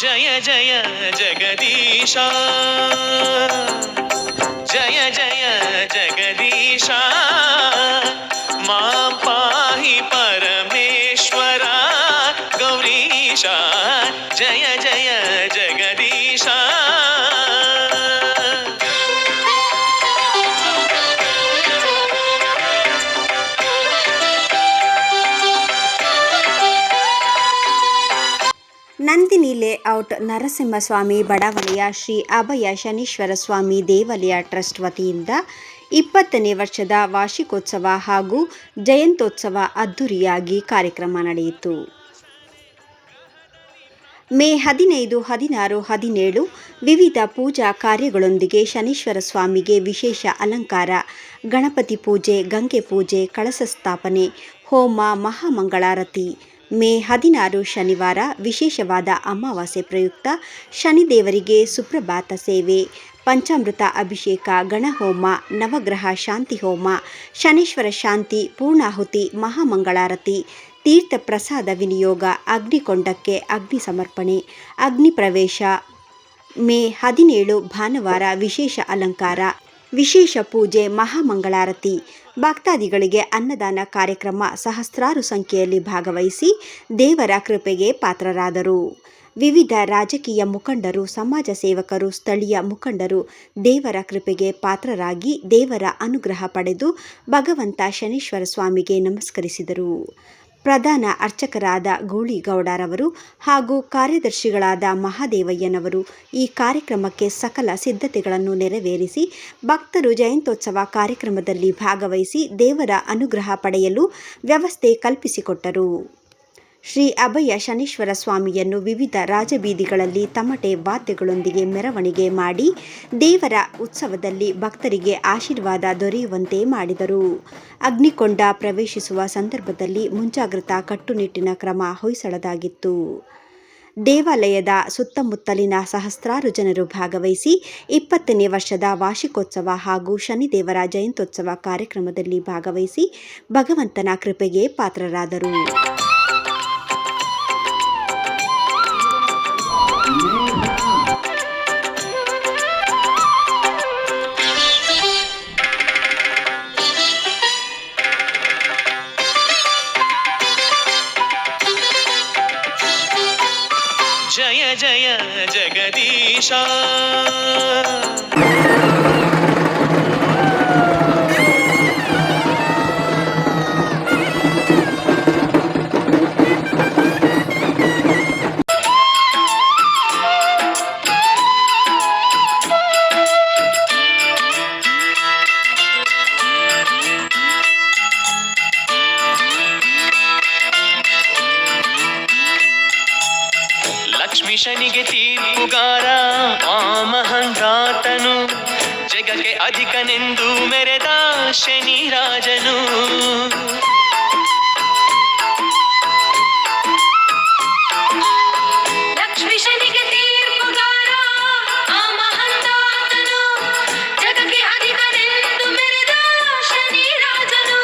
ಜಯ ಜಯ ಜಗದೀಶ ಜಯ ಜಯ ಜಗದೀಶ ಮಾಂ ಪಾಹಿ ಪರಮೇಶ್ವರ ಗೌರೀಶ ಜಯ ಜಯ ಜಗದೀಶ ನಂದಿನಿ ಲೇಔಟ್ ನರಸಿಂಹಸ್ವಾಮಿ ಬಡಾವಣೆಯ ಶ್ರೀ ಅಭಯ ಶನೀಶ್ವರ ಸ್ವಾಮಿ ದೇವಾಲಯ ಟ್ರಸ್ಟ್ ವತಿಯಿಂದ 20ನೇ ವರ್ಷದ ವಾರ್ಷಿಕೋತ್ಸವ ಹಾಗೂ ಜಯಂತ್ಯೋತ್ಸವ ಅದ್ದೂರಿಯಾಗಿ ಕಾರ್ಯಕ್ರಮ ನಡೆಯಿತು. ಮೇ 15, 16, 17 ವಿವಿಧ ಪೂಜಾ ಕಾರ್ಯಗಳೊಂದಿಗೆ ಶನೀಶ್ವರ ಸ್ವಾಮಿಗೆ ವಿಶೇಷ ಅಲಂಕಾರ, ಗಣಪತಿ ಪೂಜೆ, ಗಂಗೆ ಪೂಜೆ, ಕಳಸ ಸ್ಥಾಪನೆ, ಹೋಮ, ಮಹಾಮಂಗಳಾರತಿ. ಮೇ 16 ಶನಿವಾರ ವಿಶೇಷವಾದ ಅಮಾವಾಸ್ಯೆ ಪ್ರಯುಕ್ತ ಶನಿದೇವರಿಗೆ ಸುಪ್ರಭಾತ ಸೇವೆ, ಪಂಚಾಮೃತ ಅಭಿಷೇಕ, ಗಣಹೋಮ, ನವಗ್ರಹ ಶಾಂತಿ ಹೋಮ, ಶನೀಶ್ವರ ಶಾಂತಿ, ಪೂರ್ಣಾಹುತಿ, ಮಹಾಮಂಗಳಾರತಿ, ತೀರ್ಥ ಪ್ರಸಾದ ವಿನಿಯೋಗ, ಅಗ್ನಿಕೊಂಡಕ್ಕೆ ಅಗ್ನಿ ಸಮರ್ಪಣೆ, ಅಗ್ನಿ ಪ್ರವೇಶ. ಮೇ 17 ಭಾನುವಾರ ವಿಶೇಷ ಅಲಂಕಾರ, ವಿಶೇಷ ಪೂಜೆ, ಮಹಾಮಂಗಳಾರತಿ, ಭಕ್ತಾದಿಗಳಿಗೆ ಅನ್ನದಾನ ಕಾರ್ಯಕ್ರಮ. ಸಹಸ್ರಾರು ಸಂಖ್ಯೆಯಲ್ಲಿ ಭಾಗವಹಿಸಿ ದೇವರ ಕೃಪೆಗೆ ಪಾತ್ರರಾದರು. ವಿವಿಧ ರಾಜಕೀಯ ಮುಖಂಡರು, ಸಮಾಜ ಸೇವಕರು, ಸ್ಥಳೀಯ ಮುಖಂಡರು ದೇವರ ಕೃಪೆಗೆ ಪಾತ್ರರಾಗಿ ದೇವರ ಅನುಗ್ರಹ ಪಡೆದು ಭಗವಂತ ಶನೀಶ್ವರ ಸ್ವಾಮಿಗೆ ನಮಸ್ಕರಿಸಿದರು. ಪ್ರಧಾನ ಅರ್ಚಕರಾದ ಗೂಳಿಗೌಡರವರು ಹಾಗೂ ಕಾರ್ಯದರ್ಶಿಗಳಾದ ಮಹಾದೇವಯ್ಯನವರು ಈ ಕಾರ್ಯಕ್ರಮಕ್ಕೆ ಸಕಲ ಸಿದ್ಧತೆಗಳನ್ನು ನೆರವೇರಿಸಿ ಭಕ್ತರು ಜಯಂತ್ಯೋತ್ಸವ ಕಾರ್ಯಕ್ರಮದಲ್ಲಿ ಭಾಗವಹಿಸಿ ದೇವರ ಅನುಗ್ರಹ ಪಡೆಯಲು ವ್ಯವಸ್ಥೆ ಕಲ್ಪಿಸಿಕೊಟ್ಟರು. ಶ್ರೀ ಅಭಯ ಶನೀಶ್ವರ ಸ್ವಾಮಿಯನ್ನು ವಿವಿಧ ರಾಜಬೀದಿಗಳಲ್ಲಿ ತಮಟೆ ವಾದ್ಯಗಳೊಂದಿಗೆ ಮೆರವಣಿಗೆ ಮಾಡಿ ದೇವರ ಉತ್ಸವದಲ್ಲಿ ಭಕ್ತರಿಗೆ ಆಶೀರ್ವಾದ ದೊರೆಯುವಂತೆ ಮಾಡಿದರು. ಅಗ್ನಿಕೊಂಡ ಪ್ರವೇಶಿಸುವ ಸಂದರ್ಭದಲ್ಲಿ ಮುಂಜಾಗ್ರತಾ ಕಟ್ಟುನಿಟ್ಟಿನ ಕ್ರಮ ಹೊಯ್ಸಳದಾಗಿತ್ತು. ದೇವಾಲಯದ ಸುತ್ತಮುತ್ತಲಿನ ಸಹಸ್ರಾರು ಜನರು ಭಾಗವಹಿಸಿ 20ನೇ ವರ್ಷದ ವಾರ್ಷಿಕೋತ್ಸವ ಹಾಗೂ ಶನಿದೇವರ ಜಯಂತ್ಯೋತ್ಸವ ಕಾರ್ಯಕ್ರಮದಲ್ಲಿ ಭಾಗವಹಿಸಿ ಭಗವಂತನ ಕೃಪೆಗೆ ಪಾತ್ರರಾದರು. ಜಯ ಜಯ ಜಗದೀಶ ಲಕ್ಷ್ಮೀ ಶನಿಗೆ ತೀರ್ಪುಗಾರ ಆ ಮಹಂಗಾತನು, ಜಗಕ್ಕೆ ಅಧಿಕನೆಂದು ಮೆರೆದ ಶನಿ ರಾಜನು. ಲಕ್ಷ್ಮೀ ಶನಿಗೆ ತೀರ್ಪುಗಾರ ಆ ಮಹಂಗಾತನು, ಜಗಕ್ಕೆ ಅಧಿಕನೆಂದು ಮೆರೆದ ಶನಿ ರಾಜನು.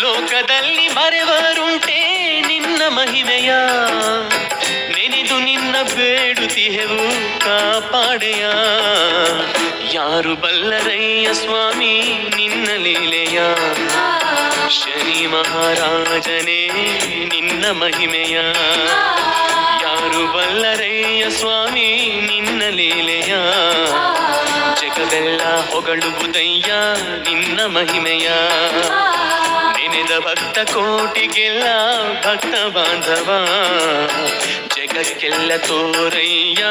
ಲೋಕದಲ್ಲಿ ಮರೆವರುಂಟೆ ನಿನ್ನ ಮಹಿಮೆಯ, ನೆನೆದು ನಿನ್ನ ಬೇಡುತ್ತಿಹೆವು ಕಾಪಾಡೆಯ. ಯಾರು ಬಲ್ಲರಯ್ಯ ಸ್ವಾಮಿ ನಿನ್ನ ಲೀಲೆಯ, ಶನಿ ಮಹಾರಾಜನೇ ನಿನ್ನ ಮಹಿಮೆಯ. ಯಾರು ಬಲ್ಲರಯ್ಯ ಸ್ವಾಮಿ ನಿನ್ನ ಲೀಲೆಯ, ಜಗವೆಲ್ಲ ಹೊಗಳುವುದಯ್ಯ ನಿನ್ನ ಮಹಿಮೆಯ. ನೆನೆದ ಭಕ್ತ ಕೋಟಿಗೆಲ್ಲ ಭಕ್ತ ಬಾಂಧವ, ಜಗಕ್ಕೆಲ್ಲ ತೋರಯ್ಯ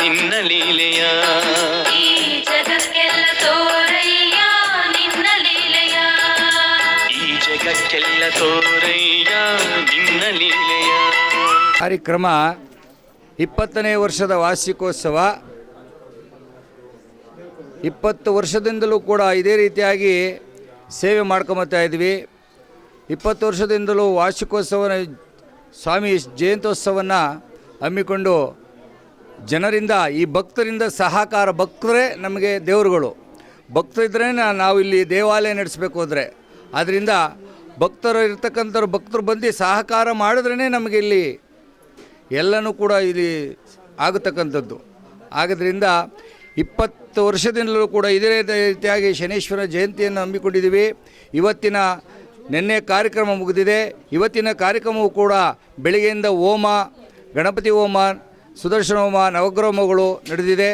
ನಿನ್ನ ಲೀಲೆಯ. ಈ ಜಗಕ್ಕೆಲ್ಲ ತೋರಯ್ಯ ನಿನ್ನ ಲೀಲೆಯ, ಈ ಜಗಕ್ಕೆಲ್ಲ ತೋರಯ್ಯ ನಿನ್ನ ಲೀಲೆಯ. ಕಾರ್ಯಕ್ರಮ 20ನೇ ವರ್ಷದ ವಾರ್ಷಿಕೋತ್ಸವ. 20 ವರ್ಷದಿಂದಲೂ ಕೂಡ ಇದೇ ರೀತಿಯಾಗಿ ಸೇವೆ ಮಾಡ್ಕೊಂಬತ್ತಾ ಇದ್ವಿ. 20 ವರ್ಷದಿಂದಲೂ ವಾರ್ಷಿಕೋತ್ಸವ ಸ್ವಾಮಿ ಜಯಂತ್ಯೋತ್ಸವವನ್ನು ಹಮ್ಮಿಕೊಂಡು ಜನರಿಂದ, ಈ ಭಕ್ತರಿಂದ ಸಹಕಾರ, ಭಕ್ತರೇ ನಮಗೆ ದೇವರುಗಳು. ಭಕ್ತರಿದ್ರೇ ನಾವು ಇಲ್ಲಿ ದೇವಾಲಯ ನಡೆಸಬೇಕು ಅಂದರೆ, ಆದ್ದರಿಂದ ಭಕ್ತರು ಇರ್ತಕ್ಕಂಥವ್ರು ಭಕ್ತರು ಬಂದು ಸಹಕಾರ ಮಾಡಿದ್ರೇ ನಮಗೆ ಇಲ್ಲಿ ಎಲ್ಲನೂ ಕೂಡ ಇಲ್ಲಿ ಆಗತಕ್ಕಂಥದ್ದು. ಆದ್ದರಿಂದ 20 ವರ್ಷದಿಂದಲೂ ಕೂಡ ಇದೇ ರೀತಿಯಾಗಿ ಶನೀಶ್ವರ ಜಯಂತಿಯನ್ನು ಹಮ್ಮಿಕೊಂಡಿದ್ದೀವಿ. ಇವತ್ತಿನ ನಿನ್ನೆ ಕಾರ್ಯಕ್ರಮ ಮುಗಿದಿದೆ. ಇವತ್ತಿನ ಕಾರ್ಯಕ್ರಮವು ಕೂಡ ಬೆಳಗ್ಗೆಯಿಂದ ಹೋಮ, ಗಣಪತಿ ಹೋಮ, ಸುದರ್ಶನ ಹೋಮ, ನವಗ್ರಹ ಹೋಮಗಳು ನಡೆದಿದೆ.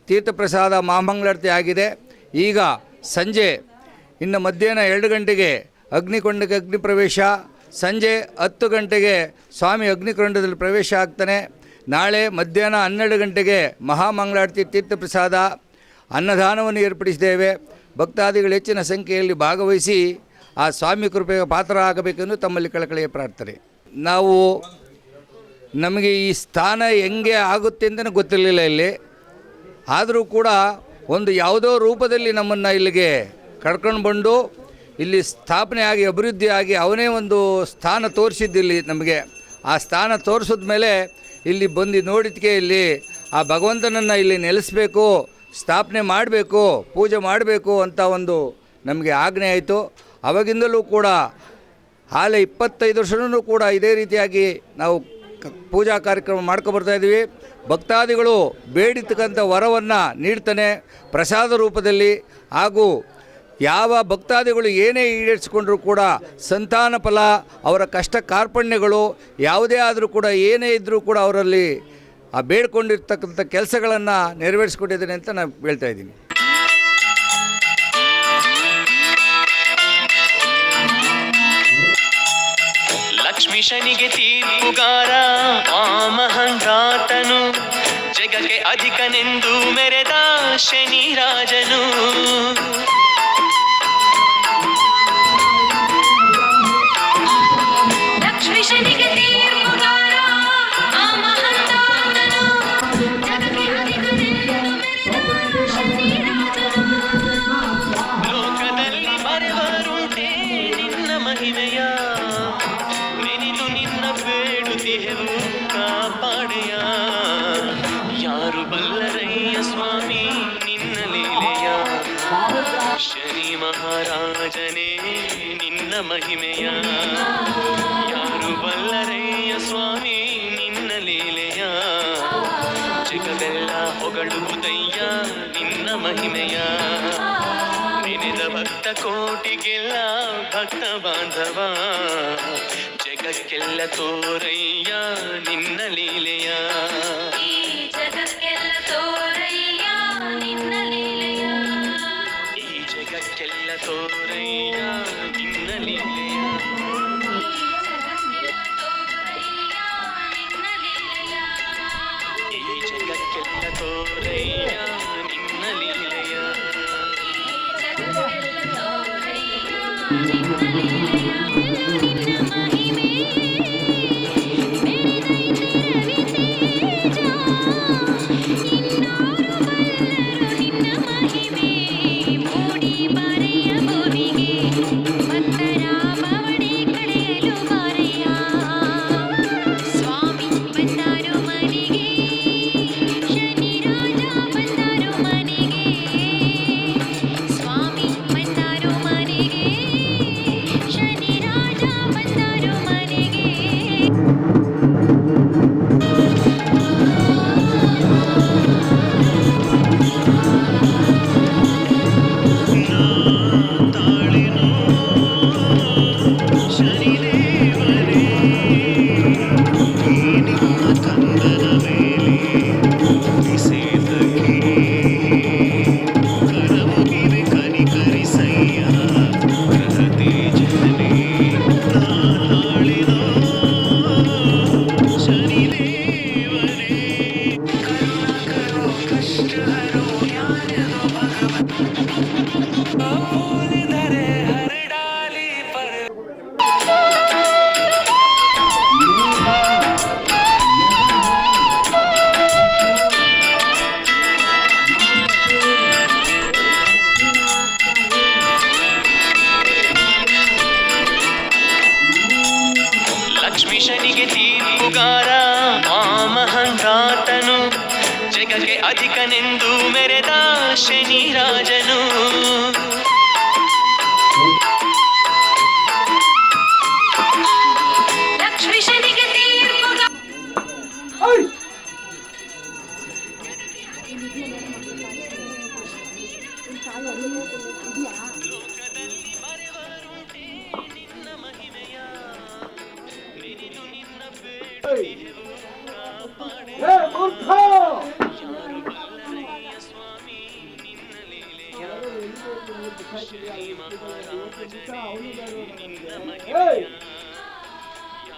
ತೀರ್ಥಪ್ರಸಾದ ಮಹಾಮಂಗಳಾರತಿ ಆಗಿದೆ. ಈಗ ಸಂಜೆ ಇನ್ನು ಮಧ್ಯಾಹ್ನ 2 ಗಂಟೆಗೆ ಅಗ್ನಿಕೊಂಡಕ್ಕೆ ಅಗ್ನಿ ಪ್ರವೇಶ, ಸಂಜೆ 10 ಗಂಟೆಗೆ ಸ್ವಾಮಿ ಅಗ್ನಿಕೊಂಡದಲ್ಲಿ ಪ್ರವೇಶ ಆಗ್ತಾನೆ. ನಾಳೆ ಮಧ್ಯಾಹ್ನ 12 ಗಂಟೆಗೆ ಮಹಾಮಂಗಳಾರತಿ ತೀರ್ಥಪ್ರಸಾದ ಅನ್ನದಾನವನ್ನು ಏರ್ಪಡಿಸಿದ್ದೇವೆ. ಭಕ್ತಾದಿಗಳು ಹೆಚ್ಚಿನ ಸಂಖ್ಯೆಯಲ್ಲಿ ಭಾಗವಹಿಸಿ ಆ ಸ್ವಾಮಿ ಕೃಪೆಗೆ ಪಾತ್ರ ಆಗಬೇಕೆಂದು ತಮ್ಮಲ್ಲಿ ಕಳಕಳಿಯ ಪ್ರಾರ್ಥನೆ. ನಮಗೆ ಈ ಸ್ಥಾನ ಹೆಂಗೆ ಆಗುತ್ತೆ ಅಂತಲೇ ಗೊತ್ತಿರಲಿಲ್ಲ ಇಲ್ಲಿ. ಆದರೂ ಕೂಡ ಒಂದು ಯಾವುದೋ ರೂಪದಲ್ಲಿ ನಮ್ಮನ್ನು ಇಲ್ಲಿಗೆ ಕರ್ಕೊಂಡು ಬಂದು ಇಲ್ಲಿ ಸ್ಥಾಪನೆ ಆಗಿ ಅಭಿವೃದ್ಧಿ ಆಗಿ ಅವನೇ ಒಂದು ಸ್ಥಾನ ತೋರಿಸಿದ್ದಿಲ್ಲಿ ನಮಗೆ. ಆ ಸ್ಥಾನ ತೋರಿಸಿದ ಮೇಲೆ ಇಲ್ಲಿ ಬಂದು ನೋಡಿದಕ್ಕೆ ಇಲ್ಲಿ ಆ ಭಗವಂತನನ್ನು ಇಲ್ಲಿ ನೆಲೆಸಬೇಕು, ಸ್ಥಾಪನೆ ಮಾಡಬೇಕು, ಪೂಜೆ ಮಾಡಬೇಕು ಅಂತ ಒಂದು ನಮಗೆ ಆಜ್ಞೆ ಆಯಿತು. ಅವಾಗಿಂದಲೂ ಕೂಡ 25 ವರ್ಷವೂ ಕೂಡ ಇದೇ ರೀತಿಯಾಗಿ ನಾವು ಪೂಜಾ ಕಾರ್ಯಕ್ರಮ ಮಾಡ್ಕೊಬರ್ತಾಯಿದ್ದೀವಿ. ಭಕ್ತಾದಿಗಳು ಬೇಡಿತಕ್ಕಂಥ ವರವನ್ನು ನೀಡ್ತಾನೆ ಪ್ರಸಾದ ರೂಪದಲ್ಲಿ. ಹಾಗೂ ಯಾವ ಭಕ್ತಾದಿಗಳು ಏನೇ ಈಡೇರಿಸಿಕೊಂಡ್ರೂ ಕೂಡ ಸಂತಾನ ಫಲ, ಅವರ ಕಷ್ಟ ಕಾರ್ಪಣ್ಯಗಳು ಯಾವುದೇ ಆದರೂ ಕೂಡ ಏನೇ ಇದ್ದರೂ ಕೂಡ ಅವರಲ್ಲಿ ಆ ಬೇಡ್ಕೊಂಡಿರ್ತಕ್ಕಂಥ ಕೆಲಸಗಳನ್ನು ನೆರವೇರಿಸ್ಕೊಟ್ಟಿದ್ದೇನೆ ಅಂತ ನಾನು ಹೇಳ್ತಾ ಇದ್ದೀನಿ. ಲಕ್ಷ್ಮೀಶನಿಗೆ ತೀರ್ಪುಗಾರ ಆ ಮಹಂಗಾತನು, ಜಗಕ್ಕೆ ಅಧಿಕನೆಂದು ಮೆರೆದ ಶನಿ ರಾಜನು. ಲಕ್ಷ್ಮೀಶನಿಗೆ ತೀರ್ಪುಗಾರ ಆ ಮಹಂಗಾತನು, ಜಗಕ್ಕೆ ಅಧಿಕನೆಂದು ಮೆರೆದ ಶನಿ ರಾಜನು. ಲೋಕದಲ್ಲಿ ಬರೆವರುಂಟೆ ನಿನ್ನ ಮಹಿಮೆಯ, ಬೇಡುತ್ತಿಹೆವು ಕಾಪಾಡೆಯ. ಯಾರು ಬಲ್ಲರಯ್ಯ ಸ್ವಾಮಿ ನಿನ್ನ ಲೀಲೆಯ, ಶನಿ ಮಹಾರಾಜನೇ ನಿನ್ನ ಮಹಿಮೆಯ. ಯಾರು ಬಲ್ಲರಯ್ಯ ಸ್ವಾಮಿ ನಿನ್ನ ಲೀಲೆಯ, ಜಗವೆಲ್ಲ ಹೊಗಳುವುದಯ್ಯ ನಿನ್ನ ಮಹಿಮೆಯ. ನೆನೆದ ಭಕ್ತ ಕೋಟಿಗೆಲ್ಲ ಭಕ್ತ ಬಾಂಧವ, ಜಗಕ್ಕೆಲ್ಲ ತೋರಯ್ಯ ನಿನ್ನ ಲೀಲೆಯ. ಈ ಜಗಕ್ಕೆಲ್ಲ ತೋರಯ್ಯ ನಿನ್ನ ಲೀಲೆಯ, ಈ ಜಗಕ್ಕೆಲ್ಲ ತೋರಯ್ಯ ನಿನ್ನ ಲೀಲೆಯ. ಈ ಜಗಕ್ಕೆಲ್ಲ ತೋರಯ್ಯ ನಿನ್ನ ಲೀಲೆಯ. ಲಕ್ಷ್ಮೀಶನಿಗೆ ತೀರ್ಪುಗಾರ ಆ ಮಹಂಗಾತನು, ಜಗಕ್ಕೆ ಅಧಿಕನೆಂದು ಮೆರೆದ ಶನಿ ರಾಜನು. ಲಕ್ಷ್ಮೀಶನಿಗೆ ತೀರ್ಪುಗಾರ ಲೋಕದಲ್ಲಿ ಬರೆವರುಂಟೆ ನಿನ್ನ ಮಹಿಮೆಯ ನೆನೆದು ನಿನ್ನ ಬೇಡಿದೆವು ಕಾಪಾಡೆವು ಯಾರು ಬಲ್ಲರಯ್ಯ ಸ್ವಾಮಿ ನಿನ್ನ ಲೀಲೆಯ ಶನಿ ಮಹಾರಾಜನೇ ನಿನ್ನ ಮಹಿಮೆಯ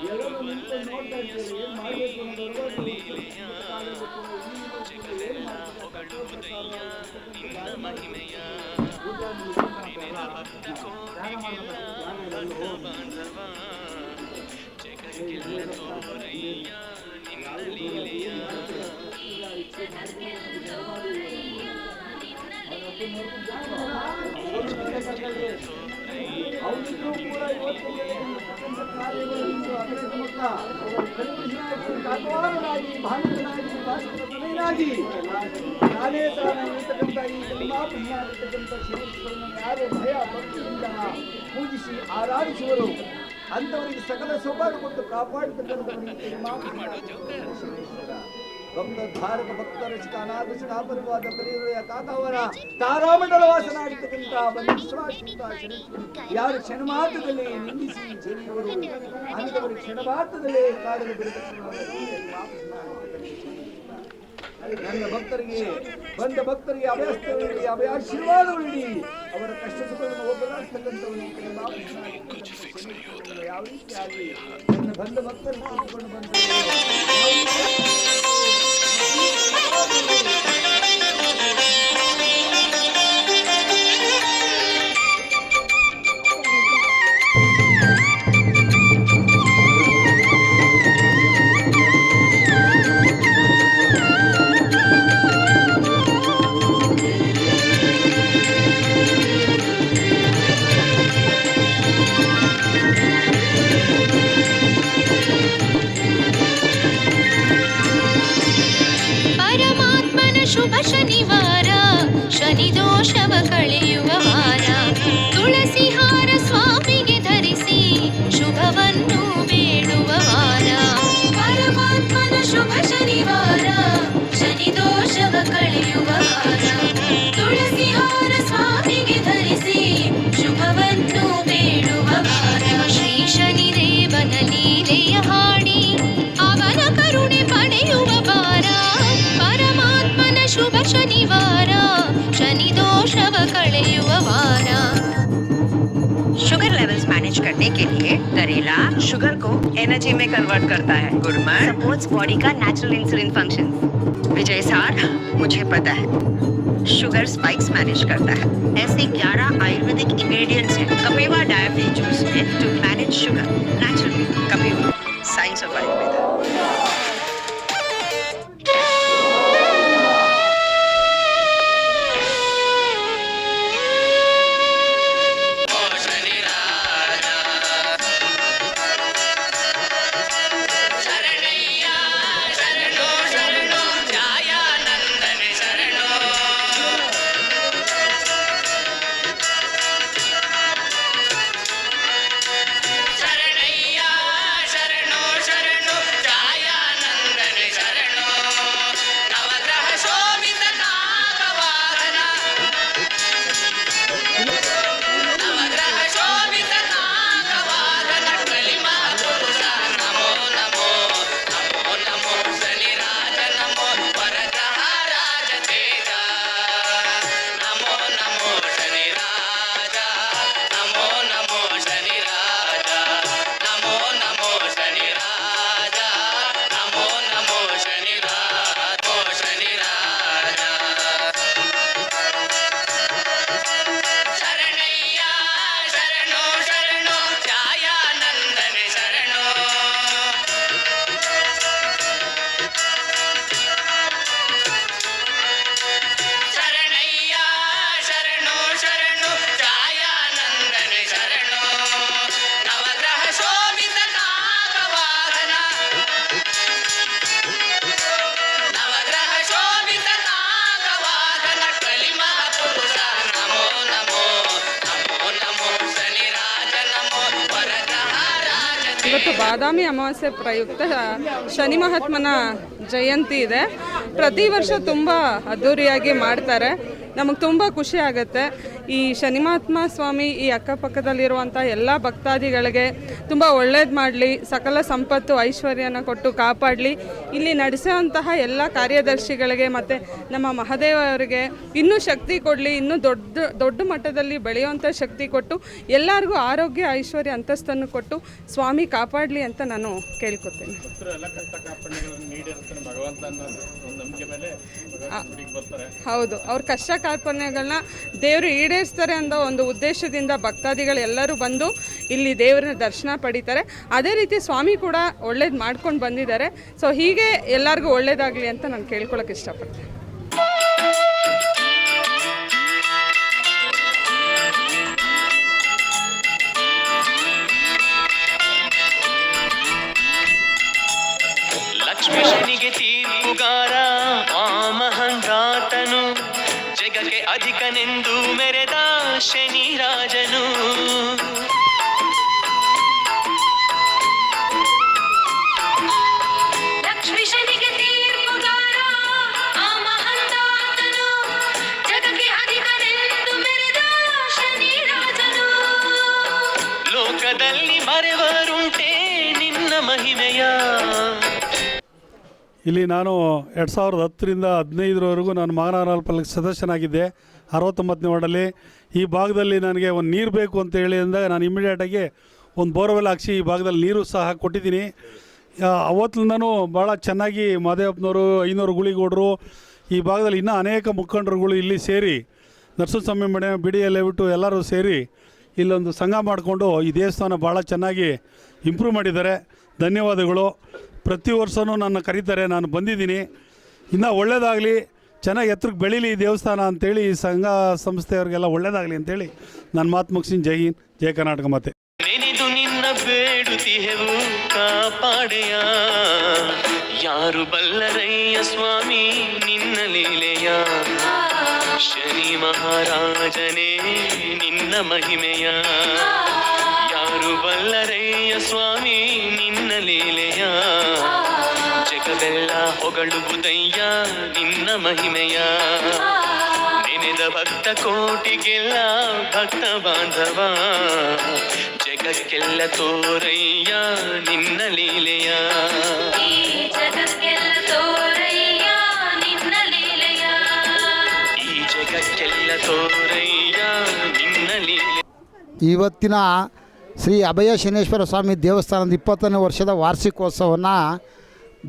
ಯಾರು ಬಲ್ಲರಯ್ಯ ಸ್ವಾಮಿ ನಿನ್ನ ಲೀಲೆಯ ಜಗವೆಲ್ಲ ಹೊಗಳುವುದಯ್ಯ ನಿನ್ನ ಮಹಿಮೆಯ ನಿನ್ನ ಭಕ್ತ ಕೋಟಿಗೆಲ್ಲ ಬಂದ ಬಾಂಧವ ಜಗಕ್ಕೆಲ್ಲ ತೋರಯ್ಯ ನಿನ್ನ ಲೀಲೆಯ ಯಾರು ಭಯ ಭಕ್ತಿಯಿಂದ ಪೂಜಿಸಿ ಆರಾಧಿಸುವರು ಅಂತವರಿಗೆ ಸಕಲ ಸೌಭಾಗ್ಯ ಕೊಟ್ಟು ಕಾಪಾಡತಕ್ಕಂಥವರಿಗೆ ಧಾರಕ ಭಕ್ತ ರಚಿತ ಅನಾಗರಿಕವಾದ ಕಲಿಯುವ ಕಾಕವರ ತಾರಾಮಂಡಲ ವಾಸನಾಗಿರ್ತಕ್ಕಂಥ ಯಾರು ಕ್ಷಣಮಾತ್ರದಲ್ಲಿ ನಿಂದಿಸಿ ಜರಿಯುವರು ಅಂತವರು ಕ್ಷಣಮಾತ್ರದಲ್ಲೇ ಕಾಡಲು ನನ್ನ ಭಕ್ತರಿಗೆ ಬಂದ ಭಕ್ತರಿಗೆ ಅಭಯಸ್ಥರಲ್ಲಿ ಅಭಯಾಶೀರ್ವಾದವಿಡಿ ಅವರ ಕಷ್ಟ ಸುಖವನ್ನು ಹೋಗಲಾಡ್ತಕ್ಕಂಥವನು ಯಾವ ರೀತಿಯಾಗಿ ನನ್ನ ಬಂದ ಭಕ್ತರು ಕೂತ್ಕೊಂಡು ಬಂದ ಶುಭ ಶನಿವಾರ ಶನಿ ದೋಷವ ಕಳೆಯುವ ವಾರ ತುಳಸಿ ಹಾರ ಸ್ವಾಮಿಗೆ ಧರಿಸಿ ಶುಭವನ್ನು ಬೇಡುವ ವಾರ ಪರಮಾತ್ಮನ ಶುಭ ಶನಿವಾರ ಶನಿ ದೋಷವ ಕಳೆಯುವ ವಾರ ತುಳಸಿ ಹಾರ ಸ್ವಾಮಿಗೆ ಧರಿಸಿ ಶುಭವನ್ನು ಬೇಡುವ ವಾರ ಶ್ರೀ ಶನಿದೇವನ ಲೀಲೆಯ ಹಾಡಿ ಅವನ ಕರುಣೆ ಪಡೆಯುವ ವಾರ शुभ शनिवार शनि दोषव कಳೆಯುವ वार। शुगर लेवल्स मैनेज करने के लिए करेला शुगर को एनर्जी में कन्वर्ट करता है। गुड़मर सपोर्ट्स बॉडी का नेचुरल इंसुलिन फंक्शन। विजय सार मुझे पता है शुगर स्पाइक्स मैनेज करता है। ऐसे 11 आयुर्वेदिक इंग्रेडिएंट्स हैं कपिवा डायबिटी जूस में to manage sugar naturally. Kapiva science of Ayurveda. ಇವತ್ತು ಬಾದಾಮಿ ಅಮಾವಾಸ್ಯೆ ಪ್ರಯುಕ್ತ ಶನಿ ಮಹಾತ್ಮನ ಜಯಂತಿ ಇದೆ. ಪ್ರತಿ ವರ್ಷ ತುಂಬ ಅದ್ಧೂರಿಯಾಗಿ ಮಾಡ್ತಾರೆ. ನಮಗೆ ತುಂಬ ಖುಷಿ ಆಗುತ್ತೆ. ಈ ಶನಿಮಹಾತ್ಮ ಸ್ವಾಮಿ ಈ ಅಕ್ಕಪಕ್ಕದಲ್ಲಿರುವಂಥ ಎಲ್ಲ ಭಕ್ತಾದಿಗಳಿಗೆ ತುಂಬ ಒಳ್ಳೇದು ಮಾಡಲಿ, ಸಕಲ ಸಂಪತ್ತು ಐಶ್ವರ್ಯನ ಕೊಟ್ಟು ಕಾಪಾಡಲಿ. ಇಲ್ಲಿ ನಡೆಸುವಂತಹ ಎಲ್ಲ ಕಾರ್ಯದರ್ಶಿಗಳಿಗೆ ಮತ್ತು ನಮ್ಮ ಮಹಾದೇವರಿಗೆ ಇನ್ನೂ ಶಕ್ತಿ ಕೊಡಲಿ, ಇನ್ನೂ ದೊಡ್ಡ ಮಟ್ಟದಲ್ಲಿ ಬೆಳೆಯುವಂಥ ಶಕ್ತಿ ಕೊಟ್ಟು ಎಲ್ಲರಿಗೂ ಆರೋಗ್ಯ ಐಶ್ವರ್ಯ ಅಂತಸ್ತನ್ನು ಕೊಟ್ಟು ಸ್ವಾಮಿ ಕಾಪಾಡಲಿ ಅಂತ ನಾನು ಕೇಳ್ಕೊತೇನೆ. ಹೌದು, ಅವ್ರ ಕಷ್ಟ ಕಾರ್ಪಣ್ಯಗಳನ್ನ ದೇವರು ಈಡೇರಿಸ್ತಾರೆ ಅನ್ನೋ ಒಂದು ಉದ್ದೇಶದಿಂದ ಭಕ್ತಾದಿಗಳು ಎಲ್ಲರೂ ಬಂದು ಇಲ್ಲಿ ದೇವರ ದರ್ಶನ ಪಡಿತಾರೆ. ಅದೇ ರೀತಿ ಸ್ವಾಮಿ ಕೂಡ ಒಳ್ಳೇದು ಮಾಡ್ಕೊಂಡು ಬಂದಿದ್ದಾರೆ. ಸೊ ಹೀಗೆ ಎಲ್ಲರಿಗೂ ಒಳ್ಳೇದಾಗಲಿ ಅಂತ ನಾನು ಕೇಳ್ಕೊಳಕ್ಕೆ ಇಷ್ಟಪಡ್ತೀನಿ. ಲಕ್ಷ್ಮೀ ಶನಿಗೆ ತೀರ್ಪುಗಾರ ಆ ಮಹಂಗಾತನು, ಜಗಕ್ಕೆ ಅಧಿಕನೆಂದು ಮೆರೆದ ಶನಿ ರಾಜನು. ಲಕ್ಷ್ಮೀ ಶನಿಗೆ ತೀರ್ಪುಗಾರ ಆ ಮಹಂತಾತನು, ಜಗಕ್ಕೆ ಅಧಿಕನೆಂದು ಮೆರೆದ ಶನಿ ರಾಜನು. ಲೋಕದಲ್ಲಿ ಮರೆವರುಂಟೆ ನಿನ್ನ ಮಹಿಮೆಯ. ಇಲ್ಲಿ ನಾನು 2010ರಿಂದ 2015ರವರೆಗೂ ನಾನು ಮಹಾನಗರ ಪಾಲಿಕೆ ಸದಸ್ಯನಾಗಿದ್ದೆ 69ನೇ ವಾರ್ಡಲ್ಲಿ. ಈ ಭಾಗದಲ್ಲಿ ನನಗೆ ಒಂದು ನೀರು ಬೇಕು ಅಂತ ಹೇಳಿ ಅಂದಾಗ ನಾನು ಇಮಿಡಿಯೇಟಾಗಿ ಒಂದು ಬೋರ್ವೆಲ್ ಹಾಕ್ಸಿ ಈ ಭಾಗದಲ್ಲಿ ನೀರು ಸಹ ಕೊಟ್ಟಿದ್ದೀನಿ. ಅವತ್ತಿಂದನೂ ಭಾಳ ಚೆನ್ನಾಗಿ ಮಾದೇವಪ್ಪನವರು, ಐನೂರು ಗುಳಿಗೌಡರು, ಈ ಭಾಗದಲ್ಲಿ ಇನ್ನೂ ಅನೇಕ ಮುಖಂಡರುಗಳು ಇಲ್ಲಿ ಸೇರಿ, Narasimhaswamy madam, B D L ಬಿಟ್ಟು ಎಲ್ಲರೂ ಸೇರಿ ಇಲ್ಲೊಂದು ಸಂಘ ಮಾಡಿಕೊಂಡು ಈ ದೇವಸ್ಥಾನ ಭಾಳ ಚೆನ್ನಾಗಿ ಇಂಪ್ರೂವ್ ಮಾಡಿದ್ದಾರೆ. ಧನ್ಯವಾದಗಳು. ಪ್ರತಿ ವರ್ಷವೂ ನನ್ನ ಕರೀತಾರೆ, ನಾನು ಬಂದಿದ್ದೀನಿ. ಇನ್ನೂ ಒಳ್ಳೆಯದಾಗಲಿ, ಚೆನ್ನಾಗಿ ಎತ್ತರಕ್ಕೆ ಬೆಳೀಲಿ ಈ ದೇವಸ್ಥಾನ ಅಂಥೇಳಿ ಈ ಸಂಘ ಸಂಸ್ಥೆಯವ್ರಿಗೆಲ್ಲ ಒಳ್ಳೆಯದಾಗಲಿ ಅಂಥೇಳಿ ನಾನು ಮಾತು ಮುಗಿಸಿನ. ಜೈ ಹಿಂದ್, ಜೈ ಕರ್ನಾಟಕ ಮಾತೆ. ನೆನೆದು ನಿನ್ನ ಬೇಡುತ್ತಿಹೆವು ಕಾಪಾಡೆಯ, ಯಾರು ಬಲ್ಲರಯ್ಯ ಸ್ವಾಮಿ ನಿನ್ನ ಲೀಲೆಯ. ಶನಿ ಮಹಾರಾಜನೇ ನಿನ್ನ ಮಹಿಮೆಯ, ಯಾರು ಬಲ್ಲರಯ್ಯ ಸ್ವಾಮಿ ನಿನ್ನ ಲೀಲೆಯ. ಜಗವೆಲ್ಲ ಹೊಗಳುವುದಯ್ಯ ನಿನ್ನ ಮಹಿಮೆಯ, ನೆನೆದ ಭಕ್ತ ಕೋಟಿಗೆಲ್ಲ ಭಕ್ತ ಬಾಂಧವ. ಜಗಕ್ಕೆಲ್ಲ ತೋರಯ್ಯ ನಿನ್ನ ಲೀಲೆಯ, ಈ ಜಗಕ್ಕೆಲ್ಲ ತೋರಯ್ಯ ನಿನ್ನ ಲೀಲೆಯ, ಈ ಜಗಕ್ಕೆಲ್ಲ ತೋರಯ್ಯ ನಿನ್ನ ಲೀಲೆ. ಇವತ್ತಿನ ಶ್ರೀ ಅಭಯ ಶನೇಶ್ವರ ಸ್ವಾಮಿ ದೇವಸ್ಥಾನದ 20ನೇ ವರ್ಷದ ವಾರ್ಷಿಕೋತ್ಸವವನ್ನು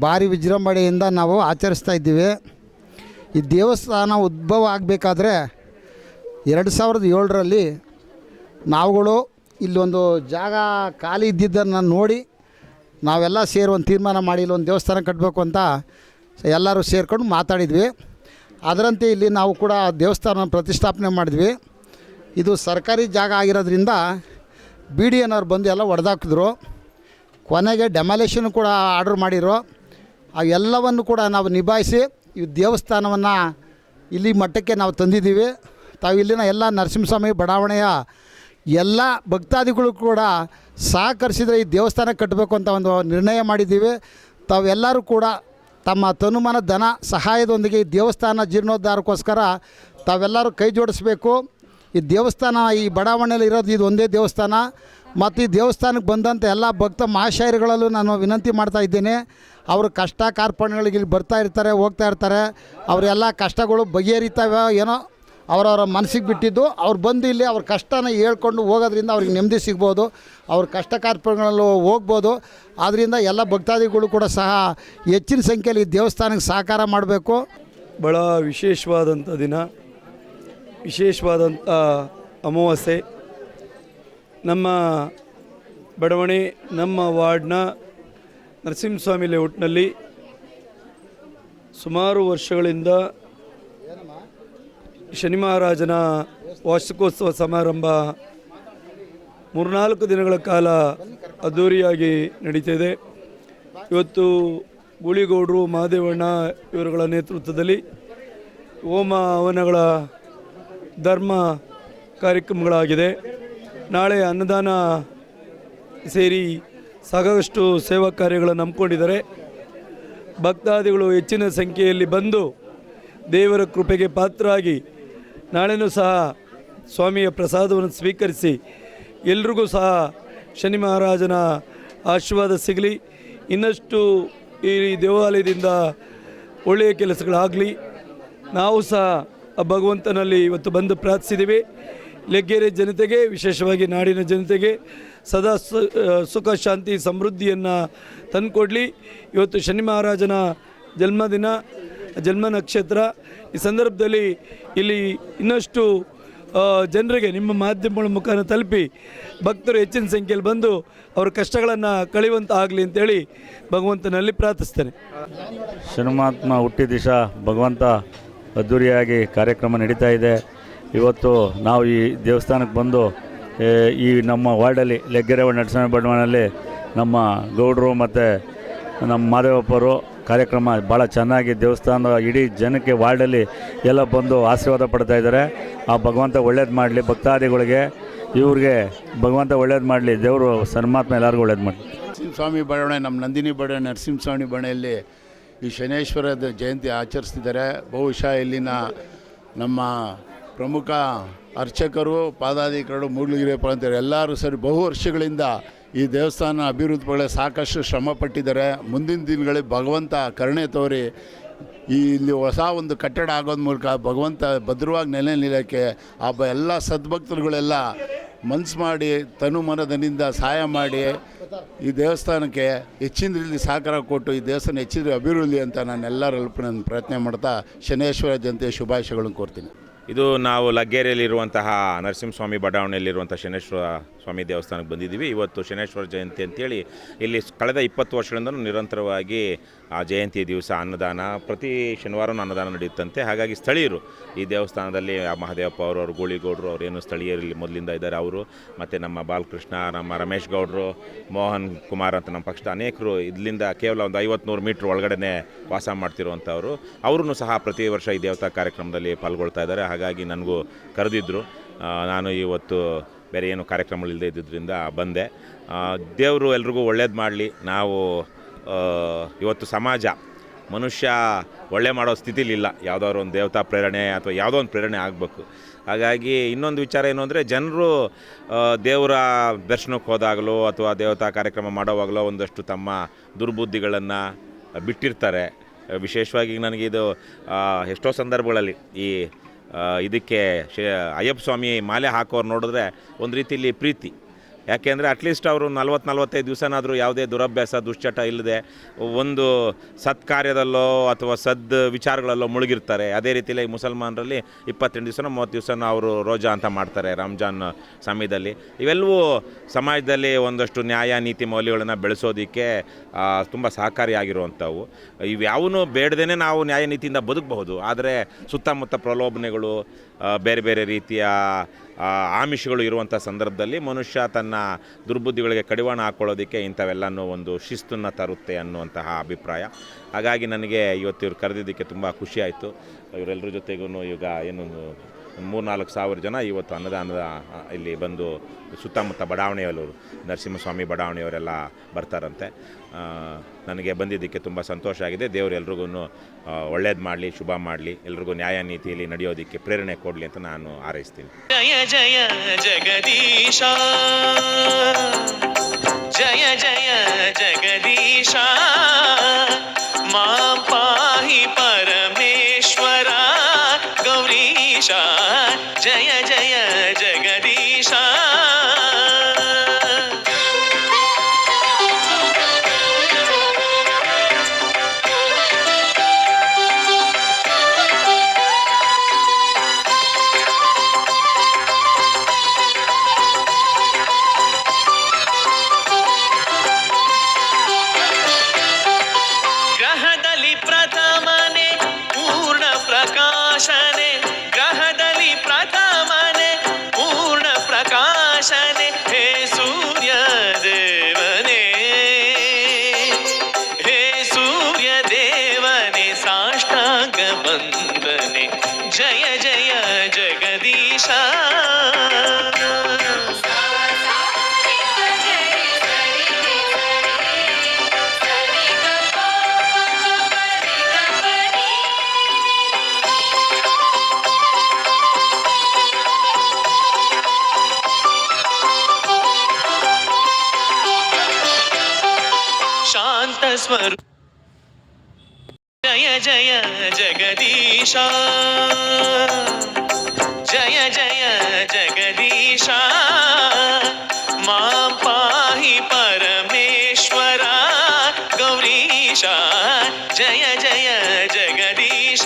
ಭಾರಿ ವಿಜೃಂಭಣೆಯಿಂದ ನಾವು ಆಚರಿಸ್ತಾ ಇದ್ದೀವಿ. ಈ ದೇವಸ್ಥಾನ ಉದ್ಭವ ಆಗಬೇಕಾದ್ರೆ 2007ರಲ್ಲಿ ನಾವುಗಳು ಇಲ್ಲೊಂದು ಜಾಗ ಖಾಲಿ ಇದ್ದಿದ್ದನ್ನು ನೋಡಿ ನಾವೆಲ್ಲ ಸೇರಿ ಒಂದು ತೀರ್ಮಾನ ಮಾಡಿ ಇಲ್ಲೊಂದು ದೇವಸ್ಥಾನ ಕಟ್ಟಬೇಕು ಅಂತ ಎಲ್ಲರೂ ಸೇರ್ಕೊಂಡು ಮಾತಾಡಿದ್ವಿ. ಅದರಂತೆ ಇಲ್ಲಿ ನಾವು ಕೂಡ ದೇವಸ್ಥಾನ ಪ್ರತಿಷ್ಠಾಪನೆ ಮಾಡಿದ್ವಿ. ಇದು ಸರ್ಕಾರಿ ಜಾಗ ಆಗಿರೋದ್ರಿಂದ ಬಿ ಡಿ ಎನವ್ರು ಬಂದು ಎಲ್ಲ ಹೊಡೆದಾಕಿದ್ರು. ಕೊನೆಗೆ ಡೆಮಾಲೇಷನ್ ಕೂಡ ಆರ್ಡ್ರ್ ಮಾಡಿರೋ. ಅವೆಲ್ಲವನ್ನು ಕೂಡ ನಾವು ನಿಭಾಯಿಸಿ ಈ ದೇವಸ್ಥಾನವನ್ನು ಇಲ್ಲಿ ಮಟ್ಟಕ್ಕೆ ನಾವು ತಂದಿದ್ದೀವಿ. ತಾವು ಇಲ್ಲಿನ ಎಲ್ಲ ನರಸಿಂಹಸ್ವಾಮಿ ಬಡಾವಣೆಯ ಎಲ್ಲ ಭಕ್ತಾದಿಗಳು ಕೂಡ ಸಹಕರಿಸಿದರೆ ಈ ದೇವಸ್ಥಾನ ಕಟ್ಟಬೇಕು ಅಂತ ಒಂದು ನಿರ್ಣಯ ಮಾಡಿದ್ದೀವಿ. ತಾವೆಲ್ಲರೂ ಕೂಡ ತಮ್ಮ ತನುಮಾನ ಧನ ಸಹಾಯದೊಂದಿಗೆ ಈ ದೇವಸ್ಥಾನ ಜೀರ್ಣೋದ್ಧಾರಕ್ಕೋಸ್ಕರ ತಾವೆಲ್ಲರೂ ಕೈ ಜೋಡಿಸ್ಬೇಕು. ಈ ದೇವಸ್ಥಾನ ಈ ಬಡಾವಣೆಯಲ್ಲಿ ಇರೋದು ಇದು ಒಂದೇ ದೇವಸ್ಥಾನ. ಮತ್ತು ಈ ದೇವಸ್ಥಾನಕ್ಕೆ ಬಂದಂಥ ಎಲ್ಲ ಭಕ್ತ ಮಹಾಶಯರುಗಳಲ್ಲೂ ನಾನು ವಿನಂತಿ ಮಾಡ್ತಾ ಇದ್ದೇನೆ. ಅವರು ಕಷ್ಟ ಕಾರ್ಪಣ್ಯಗಳಿಗೆ ಇಲ್ಲಿ ಬರ್ತಾ ಇರ್ತಾರೆ, ಹೋಗ್ತಾ ಇರ್ತಾರೆ. ಅವರೆಲ್ಲ ಕಷ್ಟಗಳು ಬಗೆಹರಿತಾವೆ, ಏನೋ ಅವರವರ ಮನಸ್ಸಿಗೆ ಬಿಟ್ಟಿದ್ದು. ಅವ್ರು ಬಂದು ಇಲ್ಲಿ ಅವ್ರ ಕಷ್ಟನ ಹೇಳ್ಕೊಂಡು ಹೋಗೋದ್ರಿಂದ ಅವ್ರಿಗೆ ನೆಮ್ಮದಿ ಸಿಗ್ಬೋದು, ಅವ್ರ ಕಷ್ಟ ಕಾರ್ಪಣ್ಯಗಳಲ್ಲೂ ಹೋಗ್ಬೋದು. ಆದ್ದರಿಂದ ಎಲ್ಲ ಭಕ್ತಾದಿಗಳು ಕೂಡ ಸಹ ಹೆಚ್ಚಿನ ಸಂಖ್ಯೆಯಲ್ಲಿ ಈ ದೇವಸ್ಥಾನಕ್ಕೆ ಸಹಕಾರ ಮಾಡಬೇಕು. ಭಾಳ ವಿಶೇಷವಾದಂಥ ದಿನ, ವಿಶೇಷವಾದಂಥ ಅಮಾವಾಸ್ಯೆ. ನಮ್ಮ ಬಡಾವಣೆ, ನಮ್ಮ ವಾರ್ಡ್ನ ನರಸಿಂಹಸ್ವಾಮಿ ಲೇಔಟ್ನಲ್ಲಿ ಸುಮಾರು ವರ್ಷಗಳಿಂದ ಶನಿ ಮಹಾರಾಜನ ವಾರ್ಷಿಕೋತ್ಸವ ಸಮಾರಂಭ 3-4 ದಿನಗಳ ಕಾಲ ಅದ್ಧೂರಿಯಾಗಿ ನಡೀತಿದೆ. ಇವತ್ತು ಗೂಳಿಗೌಡರು, ಮಹಾದೇವಣ್ಣ ಇವರುಗಳ ನೇತೃತ್ವದಲ್ಲಿ ಹೋಮ ಹವನಗಳ ಧರ್ಮ ಕಾರ್ಯಕ್ರಮಗಳಾಗಿದೆ. ನಾಳೆ ಅನ್ನದಾನ ಸೇರಿ ಸಾಕಷ್ಟು ಸೇವಾ ಕಾರ್ಯಗಳನ್ನು ಹಮ್ಮಿಕೊಂಡಿದ್ದಾರೆ. ಭಕ್ತಾದಿಗಳು ಹೆಚ್ಚಿನ ಸಂಖ್ಯೆಯಲ್ಲಿ ಬಂದು ದೇವರ ಕೃಪೆಗೆ ಪಾತ್ರರಾಗಿ ನಾಳೆನೂ ಸಹ ಸ್ವಾಮಿಯ ಪ್ರಸಾದವನ್ನು ಸ್ವೀಕರಿಸಿ ಎಲ್ರಿಗೂ ಸಹ ಶನಿ ಮಹಾರಾಜನ ಆಶೀರ್ವಾದ ಸಿಗಲಿ. ಇನ್ನಷ್ಟು ಈ ದೇವಾಲಯದಿಂದ ಒಳ್ಳೆಯ ಕೆಲಸಗಳಾಗಲಿ. ನಾವು ಸಹ ಆ ಭಗವಂತನಲ್ಲಿ ಇವತ್ತು ಬಂದು ಪ್ರಾರ್ಥಿಸಿದ್ದೀವಿ. ಲೆಗ್ಗೆರೆ ಜನತೆಗೆ, ವಿಶೇಷವಾಗಿ ನಾಡಿನ ಜನತೆಗೆ ಸದಾ ಸುಖ ಶಾಂತಿ ಸಮೃದ್ಧಿಯನ್ನು ತಂದುಕೊಡಲಿ. ಇವತ್ತು ಶನಿ ಮಹಾರಾಜನ ಜನ್ಮದಿನ, ಜನ್ಮ ನಕ್ಷತ್ರ. ಈ ಸಂದರ್ಭದಲ್ಲಿ ಇಲ್ಲಿ ಇನ್ನಷ್ಟು ಜನರಿಗೆ ನಿಮ್ಮ ಮಾಧ್ಯಮಗಳ ಮುಖಾಂತರ ತಲುಪಿ ಭಕ್ತರು ಹೆಚ್ಚಿನ ಸಂಖ್ಯೆಯಲ್ಲಿ ಬಂದು ಅವರ ಕಷ್ಟಗಳನ್ನು ಕಳೆಯುವಂತ ಆಗಲಿ ಅಂತೇಳಿ ಭಗವಂತನಲ್ಲಿ ಪ್ರಾರ್ಥಿಸ್ತೇನೆ. ಶನಿಮಹಾತ್ಮ ಹುಟ್ಟಿದ ದಿವಸ ಭಗವಂತ ಅದ್ಧೂರಿಯಾಗಿ ಕಾರ್ಯಕ್ರಮ ನಡೀತಾ ಇದೆ. ಇವತ್ತು ನಾವು ಈ ದೇವಸ್ಥಾನಕ್ಕೆ ಬಂದು ಈ ನಮ್ಮ ವಾರ್ಡಲ್ಲಿ ಲೆಗ್ಗೆರೆ ನರಸಿಂಹ ಬಡಾವಣೆಯಲ್ಲಿ ನಮ್ಮ ಗೌಡರು ಮತ್ತು ನಮ್ಮ ಮಾದೇವಪ್ಪರು ಕಾರ್ಯಕ್ರಮ ಭಾಳ ಚೆನ್ನಾಗಿ ದೇವಸ್ಥಾನದ ಇಡೀ ಜನಕ್ಕೆ ವಾರ್ಡಲ್ಲಿ ಎಲ್ಲ ಬಂದು ಆಶೀರ್ವಾದ ಪಡ್ತಾ ಇದ್ದಾರೆ. ಆ ಭಗವಂತ ಒಳ್ಳೇದು ಮಾಡಲಿ, ಭಕ್ತಾದಿಗಳಿಗೆ ಇವ್ರಿಗೆ ಭಗವಂತ ಒಳ್ಳೇದು ಮಾಡಲಿ. ದೇವರು ಸನ್ಮಾತ್ಮ ಎಲ್ಲರಿಗೂ ಒಳ್ಳೇದು ಮಾಡಲಿ. ನರಸಿಂಹಸ್ವಾಮಿ ಬಡಾವಣೆ, ನಮ್ಮ ನಂದಿನಿ ಬಡಾವಣೆ ನರಸಿಂಹಸ್ವಾಮಿ ಬಡಾವಣೆಯಲ್ಲಿ ಈ ಶನೇಶ್ವರದ ಜಯಂತಿ ಆಚರಿಸ್ತಿದ್ದಾರೆ. ಬಹುಶಃ ಇಲ್ಲಿನ ನಮ್ಮ ಪ್ರಮುಖ ಅರ್ಚಕರು, ಪಾದಾಧಿಕಾರಿಗಳು, ಮೂಡ್ಲಗಿರಿಯಪ್ಪ ಅಂತಾರೆ ಎಲ್ಲರೂ ಸರಿ ಬಹು ವರ್ಷಗಳಿಂದ ಈ ದೇವಸ್ಥಾನ ಅಭಿವೃದ್ಧಿಗಳ ಸಾಕಷ್ಟು ಶ್ರಮ ಪಟ್ಟಿದ್ದಾರೆ. ಮುಂದಿನ ದಿನಗಳಲ್ಲಿ ಭಗವಂತ ಕರುಣೆ ತೋರಿ ಇಲ್ಲಿ ಹೊಸ ಒಂದು ಕಟ್ಟಡ ಆಗೋದ ಮೂಲಕ ಭಗವಂತ ಭದ್ರವಾಗಿ ನೆಲೆ ನಿಲ್ಲಕ್ಕೆ ಎಲ್ಲ ಸದ್ಭಕ್ತರುಗಳೆಲ್ಲ ಮನಸ್ಸು ಮಾಡಿ ತನು ಮನದನಿಂದ ಸಹಾಯ ಮಾಡಿ ಈ ದೇವಸ್ಥಾನಕ್ಕೆ ಹೆಚ್ಚಿನ ರೀತಿ ಸಹಕಾರ ಕೊಟ್ಟು ಈ ದೇವಸ್ಥಾನ ಹೆಚ್ಚಿನ ಅಭಿವೃದ್ಧಿ ಅಂತ ನಾನು ಎಲ್ಲರಲ್ಲೂ ನಾನು ಪ್ರಯತ್ನ ಮಾಡ್ತಾ ಶನೇಶ್ವರ ಜನತೆಯ ಶುಭಾಶಯಗಳನ್ನು ಕೋರ್ತೀನಿ. ಇದು ನಾವು ಲಗ್ಗೆರೆಯಲ್ಲಿರುವಂತಹ ನರಸಿಂಹಸ್ವಾಮಿ ಬಡಾವಣೆಯಲ್ಲಿರುವಂಥ ಶನೇಶ್ವರ ಸ್ವಾಮಿ ದೇವಸ್ಥಾನಕ್ಕೆ ಬಂದಿದ್ದೀವಿ. ಇವತ್ತು ಶನೇಶ್ವರ ಜಯಂತಿ ಅಂತೇಳಿ ಇಲ್ಲಿ ಕಳೆದ 20 ವರ್ಷಗಳಿಂದ ನಿರಂತರವಾಗಿ ಆ ಜಯಂತಿ ದಿವಸ ಅನ್ನದಾನ, ಪ್ರತಿ ಶನಿವಾರನೂ ಅನ್ನದಾನ ನಡೆಯುತ್ತಂತೆ. ಹಾಗಾಗಿ ಸ್ಥಳೀಯರು ಈ ದೇವಸ್ಥಾನದಲ್ಲಿ ಮಹದೇವಪ್ಪ ಅವರು, ಗೂಳಿಗೌಡರು ಅವರೇನು ಸ್ಥಳೀಯರಲ್ಲಿ ಮೊದಲಿಂದ ಇದ್ದಾರೆ, ಅವರು ಮತ್ತು ನಮ್ಮ ಬಾಲಕೃಷ್ಣ, ನಮ್ಮ ರಮೇಶ್ ಗೌಡರು, ಮೋಹನ್ ಕುಮಾರ್ ಅಂತ ನಮ್ಮ ಪಕ್ಷದ ಅನೇಕರು ಇಲ್ಲಿಂದ ಕೇವಲ ಒಂದು 50-100 ಮೀಟ್ರ್ ಒಳಗಡೆ ವಾಸ ಮಾಡ್ತಿರುವಂಥವರು. ಅವರೂ ಸಹ ಪ್ರತಿ ವರ್ಷ ಈ ದೇವತಾ ಕಾರ್ಯಕ್ರಮದಲ್ಲಿ ಪಾಲ್ಗೊಳ್ತಾ ಇದ್ದಾರೆ. ಹಾಗಾಗಿ ನನಗೂ ಕರೆದಿದ್ದರು. ನಾನು ಇವತ್ತು ಬೇರೆ ಏನು ಕಾರ್ಯಕ್ರಮಗಳಿಲ್ಲದೆ ಇದ್ದಿದ್ದರಿಂದ ಬಂದೆ. ದೇವರು ಎಲ್ರಿಗೂ ಒಳ್ಳೇದು ಮಾಡಲಿ. ನಾವು ಇವತ್ತು ಸಮಾಜ ಮನುಷ್ಯ ಒಳ್ಳೆ ಮಾಡೋ ಸ್ಥಿತಿಲಿಲ್ಲ. ಯಾವುದಾದ್ರು ಒಂದು ದೇವತಾ ಪ್ರೇರಣೆ ಅಥವಾ ಯಾವುದೋ ಒಂದು ಪ್ರೇರಣೆ ಆಗಬೇಕು. ಹಾಗಾಗಿ ಇನ್ನೊಂದು ವಿಚಾರ ಏನು ಅಂದರೆ, ಜನರು ದೇವರ ದರ್ಶನಕ್ಕೆ ಹೋದಾಗಲೋ ಅಥವಾ ದೇವತಾ ಕಾರ್ಯಕ್ರಮ ಮಾಡೋವಾಗಲೋ ಒಂದಷ್ಟು ತಮ್ಮ ದುರ್ಬುದ್ಧಿಗಳನ್ನು ಬಿಟ್ಟಿರ್ತಾರೆ. ವಿಶೇಷವಾಗಿ ನನಗಿದು ಎಷ್ಟೋ ಸಂದರ್ಭಗಳಲ್ಲಿ ಈ ಇದಕ್ಕೆ ಅಯ್ಯಪ್ಪ ಸ್ವಾಮಿ ಮಾಲೆ ಹಾಕೋರು ನೋಡಿದ್ರೆ ಒಂದು ರೀತಿಯಲ್ಲಿ ಪ್ರೀತಿ. ಯಾಕೆಂದರೆ ಅಟ್ಲೀಸ್ಟ್ ಅವರು 40-45 ದಿವಸನಾದರೂ ಯಾವುದೇ ದುರಭ್ಯಾಸ ದುಶ್ಚಟ ಇಲ್ಲದೆ ಒಂದು ಸತ್ಕಾರ್ಯದಲ್ಲೋ ಅಥವಾ ವಿಚಾರಗಳಲ್ಲೋ ಮುಳುಗಿರ್ತಾರೆ. ಅದೇ ರೀತಿಯಲ್ಲಿ ಈ ಮುಸಲ್ಮಾನರಲ್ಲಿ 28 ದಿವಸನೋ 30 ದಿವಸನೋ ಅವರು ರೋಜಾ ಅಂತ ಮಾಡ್ತಾರೆ ರಂಜಾನ್ ಸಮಯದಲ್ಲಿ. ಇವೆಲ್ಲವೂ ಸಮಾಜದಲ್ಲಿ ಒಂದಷ್ಟು ನ್ಯಾಯ ನೀತಿ ಮೌಲ್ಯಗಳನ್ನು ಬೆಳೆಸೋದಕ್ಕೆ ತುಂಬ ಸಹಕಾರಿಯಾಗಿರುವಂಥವು. ಇವ್ಯಾವೂ ಬೇಡದೇ ನಾವು ನ್ಯಾಯ ನೀತಿಯಿಂದ ಬದುಕಬಹುದು. ಆದರೆ ಸುತ್ತಮುತ್ತ ಪ್ರಲೋಭನೆಗಳು, ಬೇರೆ ಬೇರೆ ರೀತಿಯ ಆಮಿಷಗಳು ಇರುವಂಥ ಸಂದರ್ಭದಲ್ಲಿ ಮನುಷ್ಯ ತನ್ನ ದುರ್ಬುದ್ಧಿಗಳಿಗೆ ಕಡಿವಾಣ ಹಾಕ್ಕೊಳ್ಳೋದಕ್ಕೆ ಇಂಥವೆಲ್ಲನೂ ಒಂದು ಶಿಸ್ತನ್ನು ತರುತ್ತೆ ಅನ್ನುವಂತಹ ಅಭಿಪ್ರಾಯ. ಹಾಗಾಗಿ ನನಗೆ ಇವತ್ತು ಇವ್ರು ಕರೆದಿದ್ದಕ್ಕೆ ತುಂಬ ಖುಷಿಯಾಯಿತು. ಇವರೆಲ್ಲರ ಜೊತೆಗೂ ಈಗ ಏನು 3-4 ಸಾವಿರ ಜನ ಇವತ್ತು ಅನ್ನದಾನದ ಇಲ್ಲಿ ಬಂದು ಸುತ್ತಮುತ್ತ ಬಡಾವಣೆಯವರು, ನರಸಿಂಹಸ್ವಾಮಿ ಬಡಾವಣೆಯವರೆಲ್ಲ ಬರ್ತಾರಂತೆ. ನನಗೆ ಬಂದಿದ್ದಕ್ಕೆ ತುಂಬ ಸಂತೋಷ ಆಗಿದೆ. ದೇವರು ಎಲ್ರಿಗೂ ಒಳ್ಳೇದು ಮಾಡಲಿ, ಶುಭ ಮಾಡಲಿ, ಎಲ್ರಿಗೂ ನ್ಯಾಯ ನೀತಿಯಲ್ಲಿ ನಡೆಯೋದಕ್ಕೆ ಪ್ರೇರಣೆ ಕೊಡಲಿ ಅಂತ ನಾನು ಹಾರೈಸ್ತೀನಿ. ಜಯ ಜಯ ಜಗದೀಶ, ಜಯ ಜಯ ಜಗದೀಶ, ಮಾ ಪಾಹಿ ಪರಮೇಶ್ವರ ಗೌರೀಶ, ಜಯ ಜಯ ಜಗದೀಶ. ಗ್ರಹದಲ್ಲಿ ಪ್ರಥಮನೆ ಪೂರ್ಣ ಪ್ರಕಾಶನೆ, ಗ್ರಹದಲ್ಲಿ ಪ್ರಥಮನೆ ಪೂರ್ಣ ಶಾಂತ ಸ್ವರೂಪ ಜಯ ಜಯ ಜಗದೀಶ ಜಯ ಜಯ ಜಗದೀಶ ಮಾಂ ಪಾಹಿ ಪರಮೇಶ್ವರ ಗೌರೀಶ ಜಯ ಜಯ ಜಗದೀಶ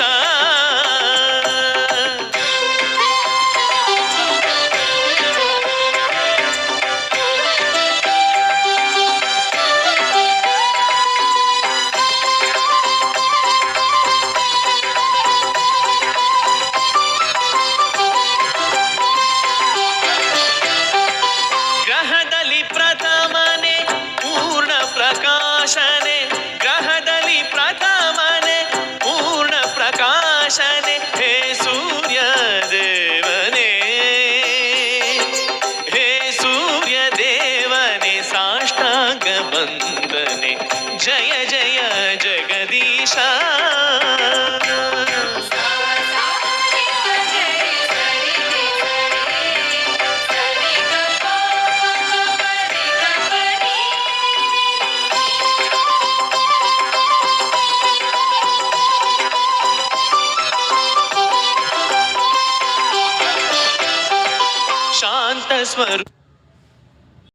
ಗ್ರಹದಲ್ಲಿ ಪ್ರಥಮನೆ ಪೂರ್ಣ ಪ್ರಕಾಶನೆ ಗ್ರಹದಲ್ಲಿ ಪ್ರಥಮನೆ ಪೂರ್ಣ ಪ್ರಕಾಶನೆ ಹೇ ಸೂರ್ಯ ದೇವನೇ ಹೇ ಸೂರ್ಯ ದೇವನೇ ಸಾಷ್ಟಾಂಗ ವಂದನೆ ಜಯ ಜಯ ಜಗದೀಶ ಶಾಂತ ಸ್ವರೂಪ